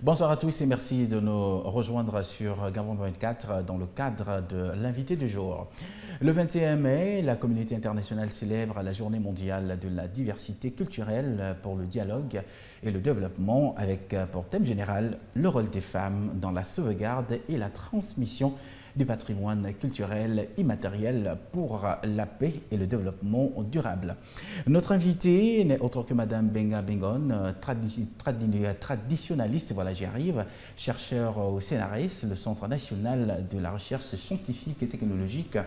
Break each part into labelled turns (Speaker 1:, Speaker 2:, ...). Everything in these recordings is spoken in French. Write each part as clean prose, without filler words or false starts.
Speaker 1: Bonsoir à tous et merci de nous rejoindre sur Gabon 24 dans le cadre de l'invité du jour. Le 21 mai, la communauté internationale célèbre la journée mondiale de la diversité culturelle pour le dialogue et le développement avec pour thème général le rôle des femmes dans la sauvegarde et la transmission du patrimoine culturel immatériel pour la paix et le développement durable. Notre invité n'est autre que Madame Benga Bengon, traditionnaliste, voilà j'y arrive, chercheur au CNRS, le Centre national de la recherche scientifique et technologique,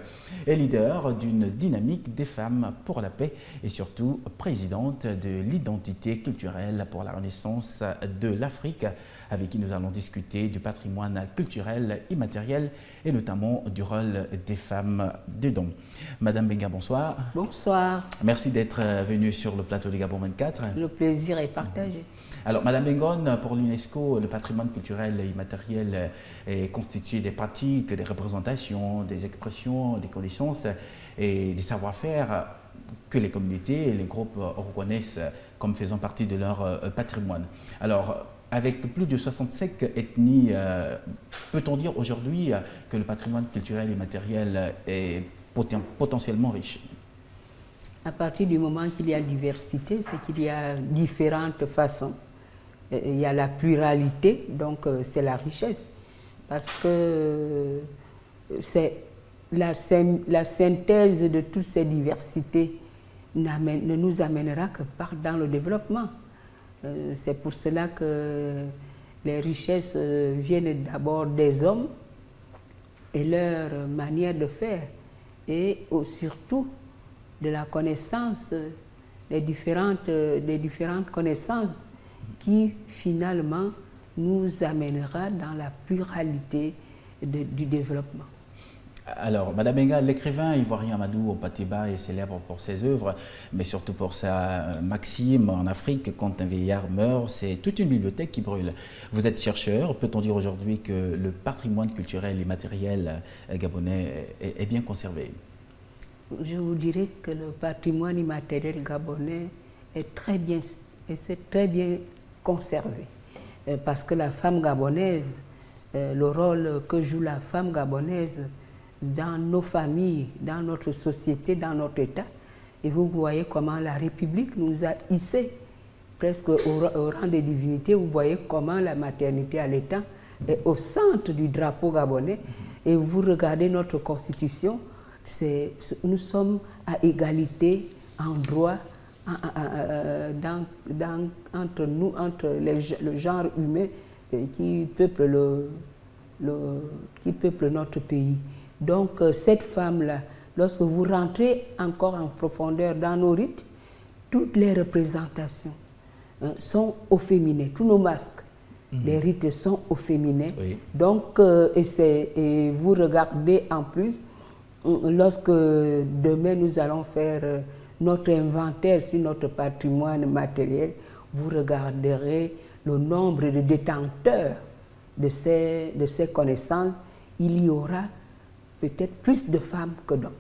Speaker 1: et leader d'une dynamique des femmes pour la paix et surtout présidente de l'identité culturelle pour la renaissance de l'Afrique, avec qui nous allons discuter du patrimoine culturel immatériel et notamment du rôle des femmes dedans. Madame Benga, bonsoir.
Speaker 2: Bonsoir.
Speaker 1: Merci d'être venue sur le plateau de Gabon 24.
Speaker 2: Le plaisir est partagé.
Speaker 1: Alors, Madame Bengon, pour l'UNESCO, le patrimoine culturel et immatériel est constitué des pratiques, des représentations, des expressions, des connaissances et des savoir-faire que les communautés et les groupes reconnaissent comme faisant partie de leur patrimoine. Alors, avec plus de 65 ethnies, peut-on dire aujourd'hui que le patrimoine culturel et matériel est potentiellement riche?
Speaker 2: À partir du moment qu'il y a diversité, c'est qu'il y a différentes façons. Il y a la pluralité, donc c'est la richesse. Parce que c'est la synthèse de toutes ces diversités ne nous amènera que dans le développement. C'est pour cela que les richesses viennent d'abord des hommes et leur manière de faire et surtout de la connaissance, des différentes connaissances qui finalement nous amènera dans la pluralité du développement.
Speaker 1: Alors, Madame Benga, l'écrivain ivoirien Amadou Ompateba est célèbre pour ses œuvres, mais surtout pour sa maxime en Afrique, quand un vieillard meurt, c'est toute une bibliothèque qui brûle. Vous êtes chercheur, peut-on dire aujourd'hui que le patrimoine culturel et matériel gabonais est bien conservé?
Speaker 2: Je vous dirais que le patrimoine immatériel gabonais est très bien conservé, parce que la femme gabonaise, le rôle que joue la femme gabonaise dans nos familles, dans notre société, dans notre État. Et vous voyez comment la République nous a hissés presque au rang des divinités. Vous voyez comment la maternité à l'État est au centre du drapeau gabonais. Et vous regardez notre constitution, nous sommes à égalité en droit entre nous, entre le genre humain qui peuple notre pays. Donc cette femme-là, lorsque vous rentrez encore en profondeur dans nos rites, toutes les représentations sont au féminin, tous nos masques, les rites sont au féminin. Oui. Donc, et vous regardez en plus, lorsque demain nous allons faire notre inventaire sur notre patrimoine matériel, vous regarderez le nombre de détenteurs de ces connaissances. Il y aura peut-être plus de femmes que d'hommes.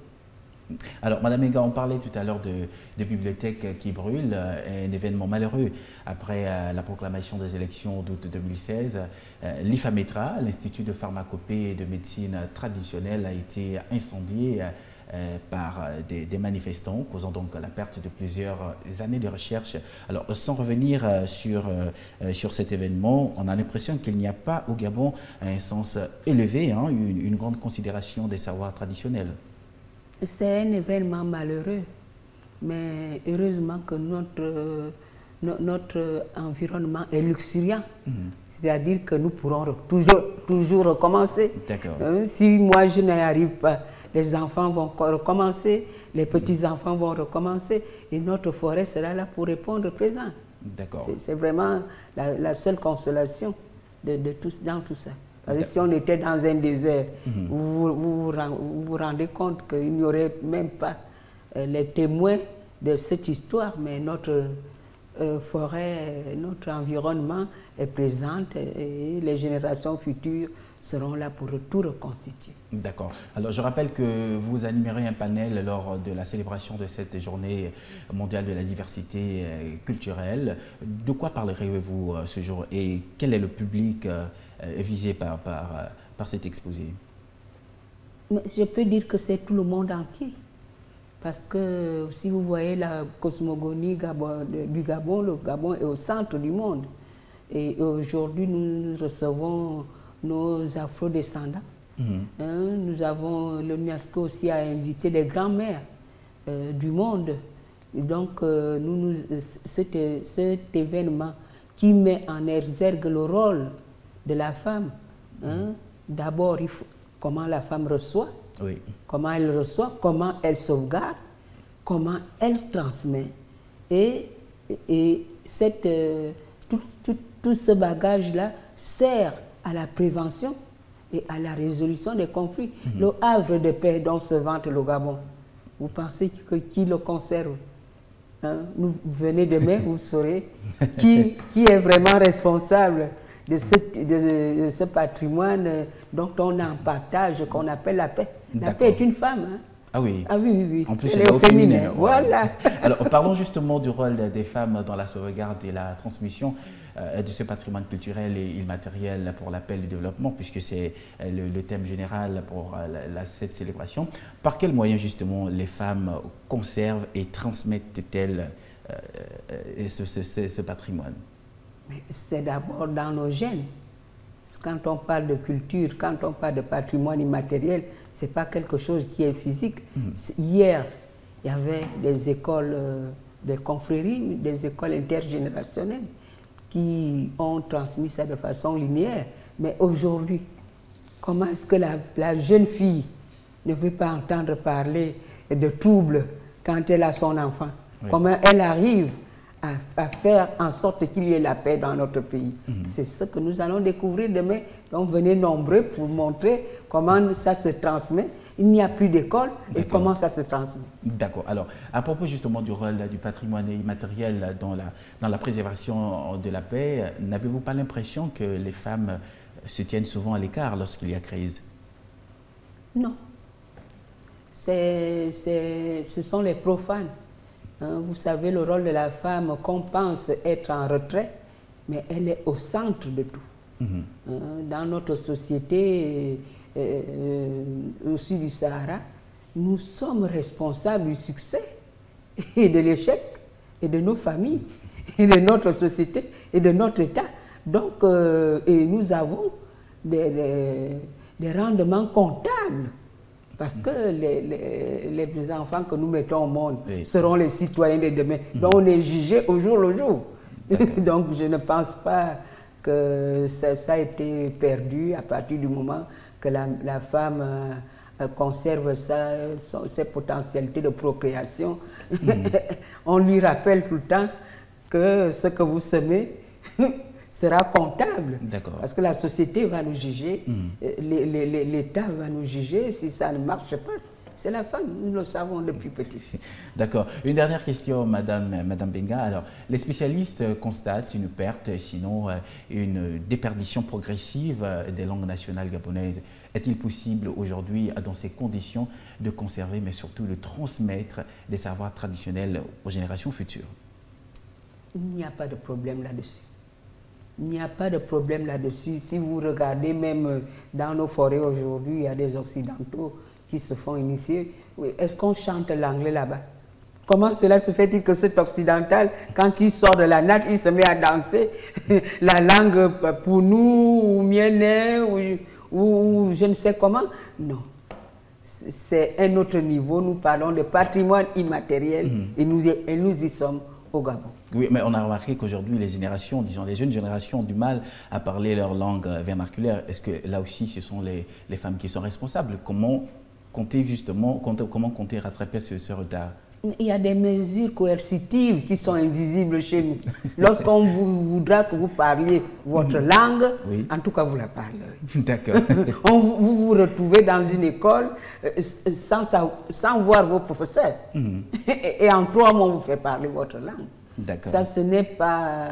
Speaker 1: Alors, Madame Benga, on parlait tout à l'heure de bibliothèques qui brûlent, un événement malheureux après la proclamation des élections d'août 2016. L'IFAMETRA, l'Institut de pharmacopée et de médecine traditionnelle, a été incendié par des manifestants, causant donc la perte de plusieurs années de recherche. Alors, sans revenir sur cet événement, on a l'impression qu'il n'y a pas au Gabon un sens élevé, hein, une grande considération des savoirs traditionnels.
Speaker 2: C'est un événement malheureux, mais heureusement que notre environnement est luxuriant. C'est-à-dire que nous pourrons toujours recommencer. Si moi je n'y arrive pas, les enfants vont recommencer, les petits-enfants vont recommencer, et notre forêt sera là pour répondre présent. C'est vraiment la seule consolation dans tout ça. Parce que si on était dans un désert, vous vous rendez compte qu'il n'y aurait même pas les témoins de cette histoire, mais forêt, notre environnement est présent et les générations futures seront là pour tout reconstituer.
Speaker 1: D'accord. Alors, je rappelle que vous animerez un panel lors de la célébration de cette journée mondiale de la diversité culturelle. De quoi parlerez-vous ce jour et quel est le public visé par cet exposé?
Speaker 2: Je peux dire que c'est tout le monde entier. Parce que si vous voyez la cosmogonie du Gabon, le Gabon est au centre du monde. Et aujourd'hui, nous recevons nos afro-descendants. Nous avons, l'UNESCO aussi a invité les grands-mères du monde. Et donc, cet événement qui met en exergue le rôle de la femme, d'abord, comment la femme reçoit, comment elle reçoit, comment elle sauvegarde, comment elle transmet. Et tout ce bagage-là sert à la prévention et à la résolution des conflits. Le havre de paix dont se vante le Gabon, vous pensez qui le conserve? Vous venez demain, vous saurez qui est vraiment responsable de ce patrimoine dont on a un partage qu'on appelle la paix. La paix est une femme.
Speaker 1: Ah oui.
Speaker 2: Ah oui, oui.
Speaker 1: En plus, elle est au féminin.
Speaker 2: Voilà.
Speaker 1: Alors, parlons justement du rôle des femmes dans la sauvegarde et la transmission de ce patrimoine culturel et immatériel pour la paix et le développement, puisque c'est le thème général pour cette célébration. Par quels moyens, justement, les femmes conservent et transmettent-elles ce patrimoine?
Speaker 2: C'est d'abord dans nos gènes. Quand on parle de culture, quand on parle de patrimoine immatériel, ce n'est pas quelque chose qui est physique. Hier, il y avait des écoles, des confréries, des écoles intergénérationnelles qui ont transmis ça de façon linéaire. Mais aujourd'hui, comment est-ce que la jeune fille ne veut pas entendre parler de troubles quand elle a son enfant? Comment elle arrive à faire en sorte qu'il y ait la paix dans notre pays. C'est ce que nous allons découvrir demain. Donc venez nombreux pour montrer comment ça se transmet. Il n'y a plus d'école et comment ça se transmet.
Speaker 1: D'accord. Alors, à propos justement du rôle du patrimoine immatériel dans la préservation de la paix, n'avez-vous pas l'impression que les femmes se tiennent souvent à l'écart lorsqu'il y a crise?
Speaker 2: Non. Ce sont les profanes. Vous savez, le rôle de la femme qu'on pense être en retrait, mais elle est au centre de tout. Dans notre société, aussi du Sahara, nous sommes responsables du succès et de l'échec et de nos familles, et de notre société et de notre État. Donc, et nous avons des rendements comptables. Parce que les enfants que nous mettons au monde seront les citoyens de demain. Donc on est jugé au jour le jour. Donc je ne pense pas que ça a été perdu à partir du moment que la femme conserve ses potentialités de procréation. On lui rappelle tout le temps que ce que vous semez sera comptable. Parce que la société va nous juger, l'État va nous juger si ça ne marche pas. C'est la femme, nous le savons depuis petit.
Speaker 1: D'accord. Une dernière question, Madame Benga. Alors, les spécialistes constatent une perte, sinon une déperdition progressive des langues nationales gabonaises. Est-il possible aujourd'hui, dans ces conditions, de conserver, mais surtout de transmettre des savoirs traditionnels aux générations futures?
Speaker 2: Il n'y a pas de problème là-dessus. Il n'y a pas de problème là-dessus. Si vous regardez même dans nos forêts aujourd'hui, il y a des Occidentaux qui se font initier. Est-ce qu'on chante l'anglais là-bas? Comment cela se fait-il que cet Occidental, quand il sort de la natte, il se met à danser la langue pour nous, ou mienné, ou je ne sais comment? Non. C'est un autre niveau. Nous parlons de patrimoine immatériel et nous y sommes au Gabon.
Speaker 1: Oui, mais on a remarqué qu'aujourd'hui, les générations, disons les jeunes générations, ont du mal à parler leur langue vernaculaire. Est-ce que là aussi, ce sont les femmes qui sont responsables? Comment comptez justement, comment comptez rattraper ce retard?
Speaker 2: Il y a des mesures coercitives qui sont invisibles chez nous. Lorsqu'on voudra que vous parliez votre langue, en tout cas, vous la parlerez.
Speaker 1: D'accord.
Speaker 2: Vous vous retrouvez dans une école sans voir vos professeurs. Et en 3 mois, on vous fait parler votre langue. Ça, ce n'est pas...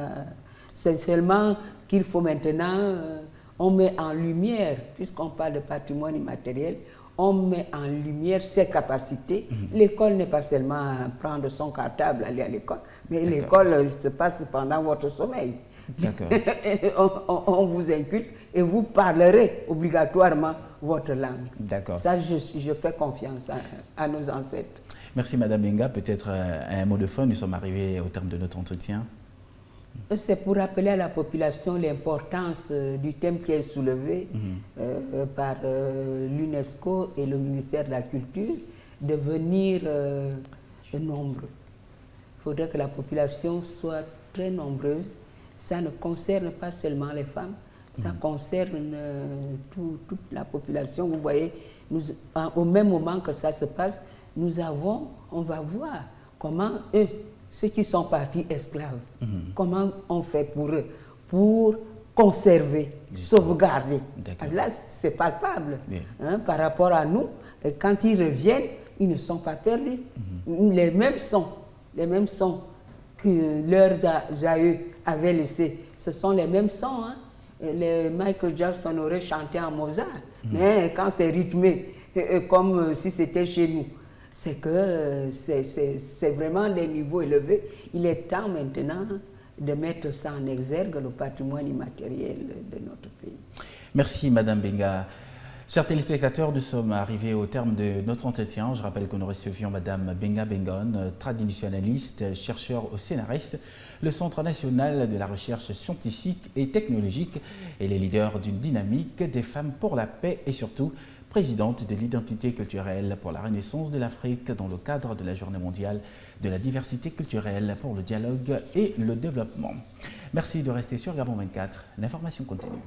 Speaker 2: C'est seulement qu'il faut maintenant... on met en lumière, puisqu'on parle de patrimoine immatériel, on met en lumière ses capacités. L'école n'est pas seulement prendre son cartable, aller à l'école, mais l'école se passe pendant votre sommeil. On vous inculte et vous parlerez obligatoirement votre langue. Ça, je fais confiance à nos ancêtres.
Speaker 1: Merci Madame Benga. Peut-être un mot de fin, nous sommes arrivés au terme de notre entretien.
Speaker 2: C'est pour rappeler à la population l'importance du thème qui est soulevé par l'UNESCO et le ministère de la Culture, de venir nombreux. Il faudrait que la population soit très nombreuse. Ça ne concerne pas seulement les femmes, ça concerne toute la population. Vous voyez, au même moment que ça se passe, on va voir comment eux, ceux qui sont partis esclaves, comment on fait pour eux, pour conserver, sauvegarder. Là, c'est palpable par rapport à nous. Et quand ils reviennent, ils ne sont pas perdus. Les mêmes sons que leurs aïeux avaient laissés, ce sont les mêmes sons. Les Michael Jackson aurait chanté en Mozart, mais quand c'est rythmé, comme si c'était chez nous, c'est que c'est vraiment des niveaux élevés. Il est temps maintenant de mettre ça en exergue, le patrimoine immatériel de notre pays.
Speaker 1: Merci Madame Benga. Chers téléspectateurs, nous sommes arrivés au terme de notre entretien. Je rappelle que nous recevions Madame Benga Bengon, traditionnaliste, chercheur au CNRS, le Centre national de la recherche scientifique et technologique, et les leaders d'une dynamique des femmes pour la paix et surtout présidente de l'identité culturelle pour la renaissance de l'Afrique dans le cadre de la Journée mondiale de la diversité culturelle pour le dialogue et le développement. Merci de rester sur Gabon 24. L'information continue.